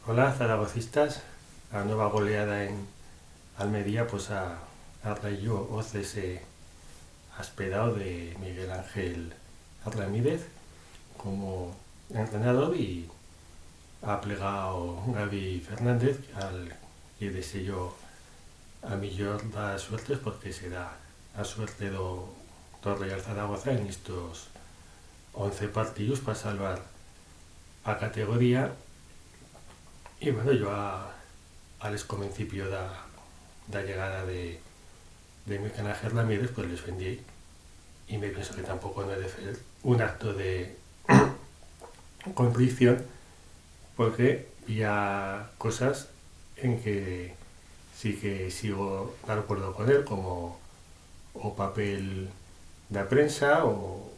Hola, zaragocistas. La nueva goleada en Almería pues ha traído ese esperado de Miguel Ángel Ramírez como entrenador y ha plegado Gaby Fernández al que deseo a millor das suertes porque será a suerte do Real Zaragoza en estos 11 partidos para salvar a categoría. Y bueno, yo al convencipio da llegada de Miguel Ángel Ramírez, pues les vendí y me pienso que tampoco no he de hacer un acto de contrición porque había cosas en que sí que sigo de acuerdo con él, como o papel de prensa o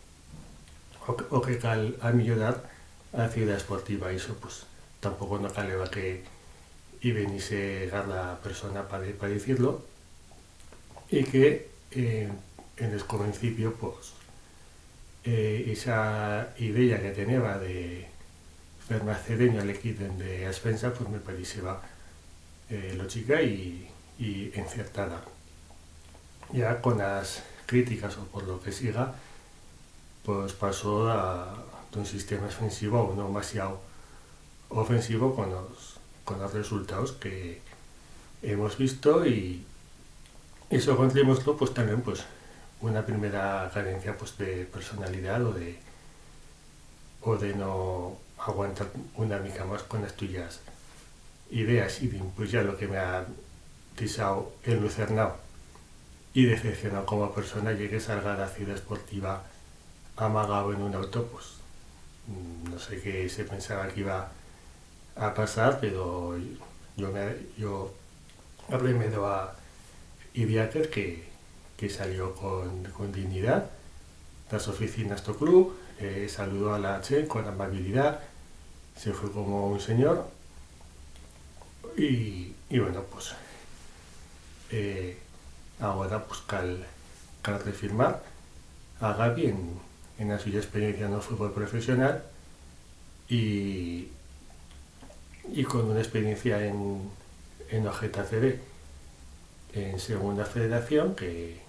que cal a millorar a ciudad esportiva. Y eso pues tampoco no caleba que y venise a la persona para decirlo y que en el principio pues esa idea que tenía de fer macedeño le quiten de expensa pues me parecía lógica y encertada. Ya con las críticas o por lo que siga pues pasó de un sistema defensivo a uno demasiado ofensivo con los resultados que hemos visto y eso encontrémoslo pues también pues una primera carencia pues de personalidad o de no aguantar una mica más con las tuyas ideas y pues ya lo que me ha pisado el lucernado y decepcionado como persona llegué a salgar a la ciudad esportiva amagado en un autobús. No sé qué se pensaba que iba a pasar, pero yo hablé medio a Ibiaker que salió con dignidad las oficinas del club, saludó a la Che con amabilidad, se fue como un señor y bueno, pues ahora pues cal refirmar a Gaby en la suya experiencia en el fútbol profesional y, y con una experiencia en Ojeta CD en segunda federación que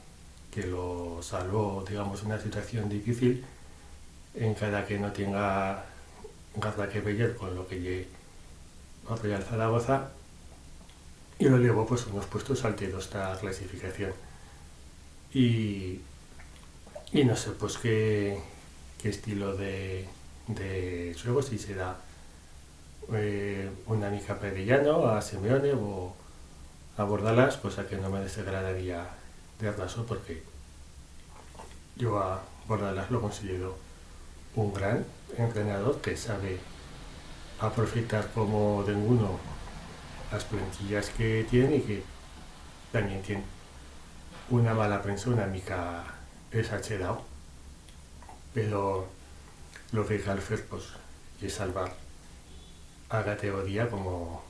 lo salvó, digamos, una situación difícil en cada que no tenga nada que ver con lo que lleve Real Zaragoza y lo llevó pues unos puestos altos esta clasificación y, y no sé pues qué estilo de juego, si será una mica Perellano a Simeone o a Bordalás, pues a que no me desagradaría de razón porque yo a Bordalás lo considero un gran entrenador que sabe aprovechar como de ninguno las plantillas que tiene y que también tiene una mala prensa, una mica exagerado, pero lo que cal hacer pues es salvar a categoría como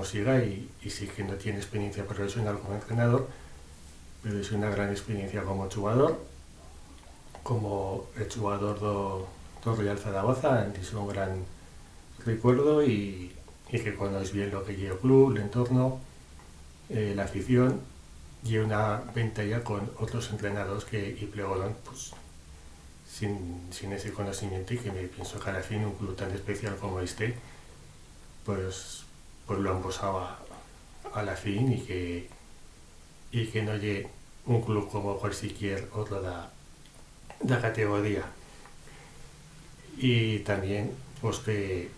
siga y sí que no tiene experiencia profesional como entrenador, pero es una gran experiencia como jugador, como el jugador do Real Zaragoza, es un gran recuerdo y que conoce bien lo que lleva el club, el entorno, la afición y una ventaja con otros entrenadores que y plegaron pues sin ese conocimiento y que me pienso que al fin un club tan especial como este pues lo han posado a la fin y que no llegue un club como cualquier otro de categoría y también pues que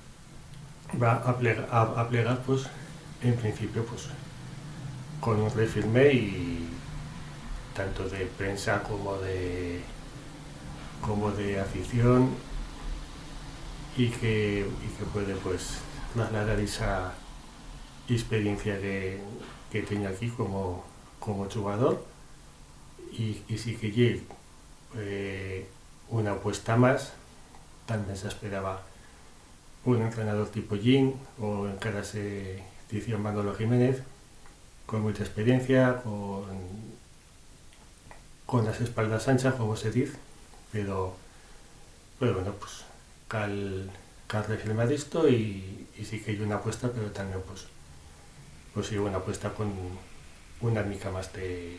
va a plegar pues en principio pues con un refirme y tanto de prensa como de afición y que puede pues trasladar esa experiencia que tengo aquí como jugador y sí que llegue una apuesta más, tal vez se esperaba un entrenador tipo Jin o en cara se decía Manolo Jiménez con mucha experiencia, con las espaldas anchas como se dice, pero bueno pues cal Carles Filmadisto y sí que hay una apuesta, pero también pues sí, una apuesta con una mica más de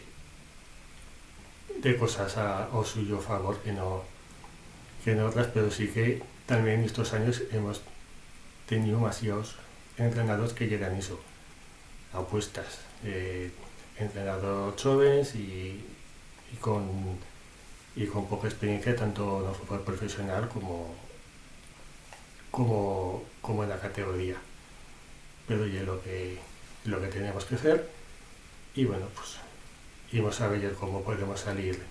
cosas a suyo favor que en otras, pero sí que también en estos años hemos tenido demasiados entrenadores que llegan eso, apuestas, entrenadores jóvenes y con, y con poca experiencia tanto en el fútbol profesional como en la categoría. Pero ya lo que tenemos que hacer y bueno, pues vamos a ver cómo podemos salir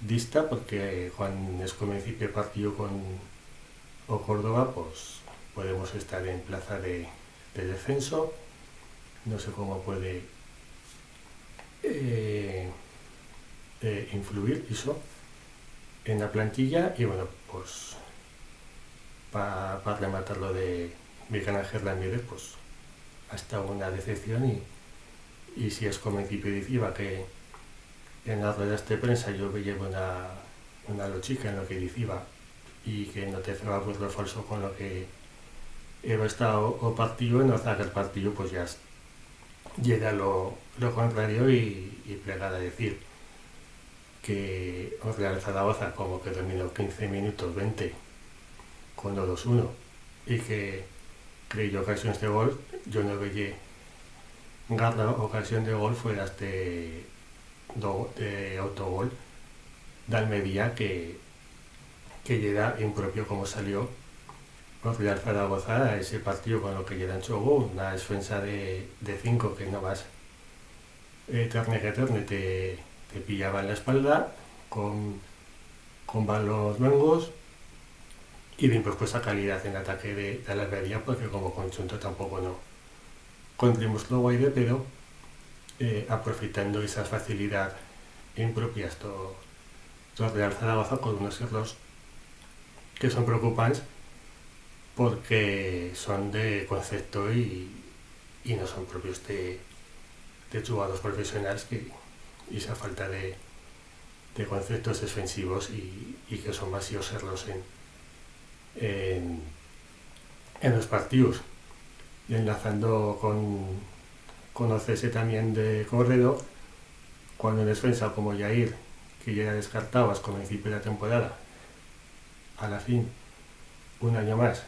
dista porque cuando es comencipie partido con o Córdoba, pues podemos estar en plaza de descenso. No sé cómo puede influir eso en la plantilla y bueno, pues para rematar lo de Miguel Ángel Ramírez, pues hasta una decepción y si es convencido y decía que en las ruedas de prensa yo veía una lochica en lo que decía y que no te cerraba pues lo falso con lo que he estado o partido en el partido pues ya llega lo contrario y plegada a decir que os Real Zaragoza como que dominó 15 minutos 20 con lo 2-1 y que creyó ocasiones de gol, yo no veía la ocasión de gol fue de autogol de Almería que llega impropio como salió el Real Zaragoza a ese partido con lo que llega en juego, una defensa de 5 que no vas terne que terne te pillaba en la espalda con balos luengos y después pues a calidad en ataque de la Almería porque como conjunto tampoco no contribuimos lo guaide pero aprovechando esa facilidad impropia esto Real Zaragoza con unos errores que son preocupantes porque son de concepto y no son propios de jugadores profesionales y esa falta de conceptos defensivos y que son vacíos errores en los partidos y enlazando con OCS también de Corredo cuando en defensa como Jair que ya descartabas con el principio de la temporada a la fin un año más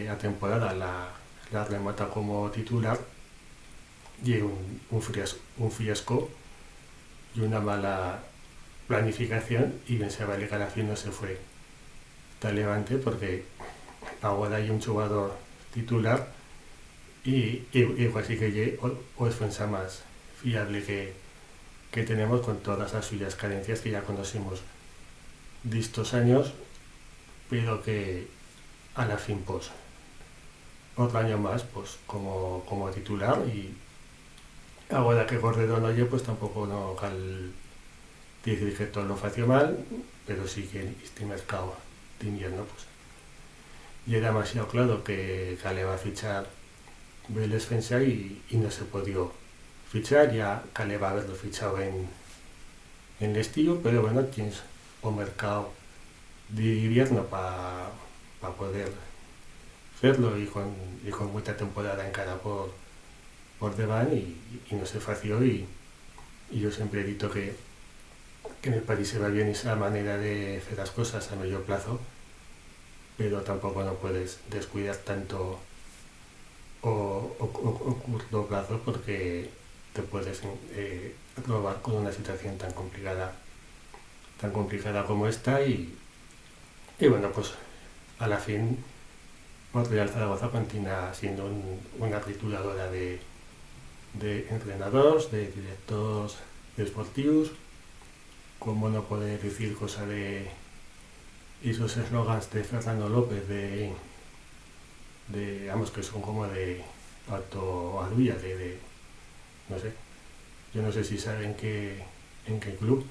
a temporada la remata como titular y un fiasco y una mala planificación y bien se vale que a la fin no se fue tan levante porque ahora hay un jugador titular y igual sí que o defensa más fiable que tenemos con todas las suyas carencias que ya conocimos de estos años pero que a la fin pues otro año más pues como titular y ahora que Corredor no oye pues tampoco no cal decir que todo lo fació mal pero sí que este mercado de invierno pues y era demasiado claro que Cale va a fichar el defensa y no se podía fichar ya Cale va a haberlo fichado en el estilo pero bueno tienes un mercado de invierno para poder hacerlo y con mucha temporada en cara por deban y no se fació y yo siempre he dicho que en el país se va bien esa manera de hacer las cosas a medio plazo pero tampoco no puedes descuidar tanto o corto plazo porque te puedes probar con una situación tan complicada como esta y bueno pues a la fin Real Zaragoza continúa siendo una trituradora de entrenadores, de directores deportivos, como no poder decir cosa de esos eslogans de Fernando López de digamos que son como de autoaluya de no sé, yo no sé si saben en qué club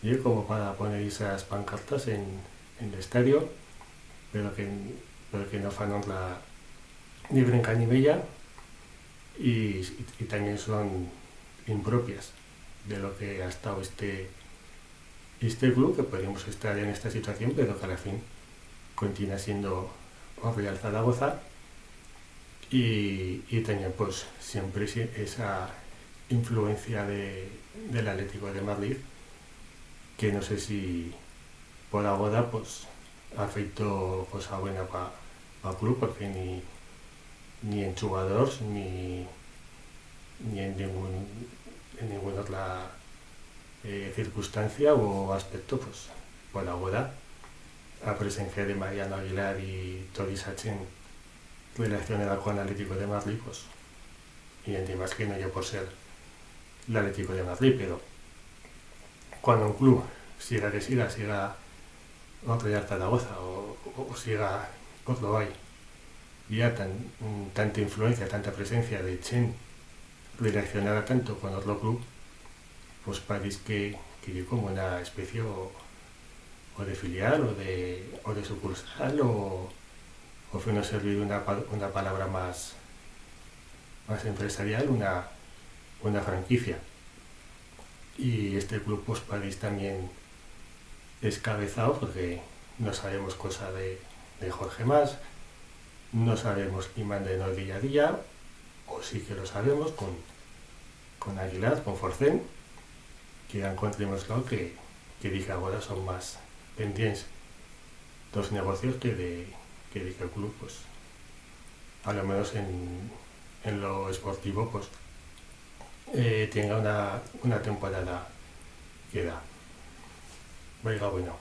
y es como para poner esas pancartas en el estadio pero que no fan ni brinca ni bella y también son impropias de lo que ha estado este club que podríamos estar en esta situación pero que a la fin continúa siendo el Real Zaragoza y tenía pues siempre esa influencia del Atlético de Madrid, que no sé si por ahora pues afectó cosa buena para el club, porque ni en jugadores ni en ninguna otra circunstancia o aspecto, pues por ahora la presencia de Mariano Aguilar y Tori Sachin relacionada con el Atlético de Madrid, pues, y encima es que no yo por ser el Atlético de Madrid, pero cuando un club siga otro ya Zaragoza o siga otro hay ya tanta influencia, tanta presencia de Chen relacionada tanto con otro club, pues parece que yo como una especie o de filial o de sucursal o fue no servir una palabra más empresarial, una franquicia. Y este club pues parece también descabezado, porque no sabemos cosa de Jorge Mas, no sabemos quién manda en el día a día, o sí que lo sabemos con Aguilar, con Forcén, que ya encontremos claro que diga ahora son más pendientes dos negocios que diga el club, pues a lo menos en lo esportivo pues tenga una temporada que da. Venga, bueno.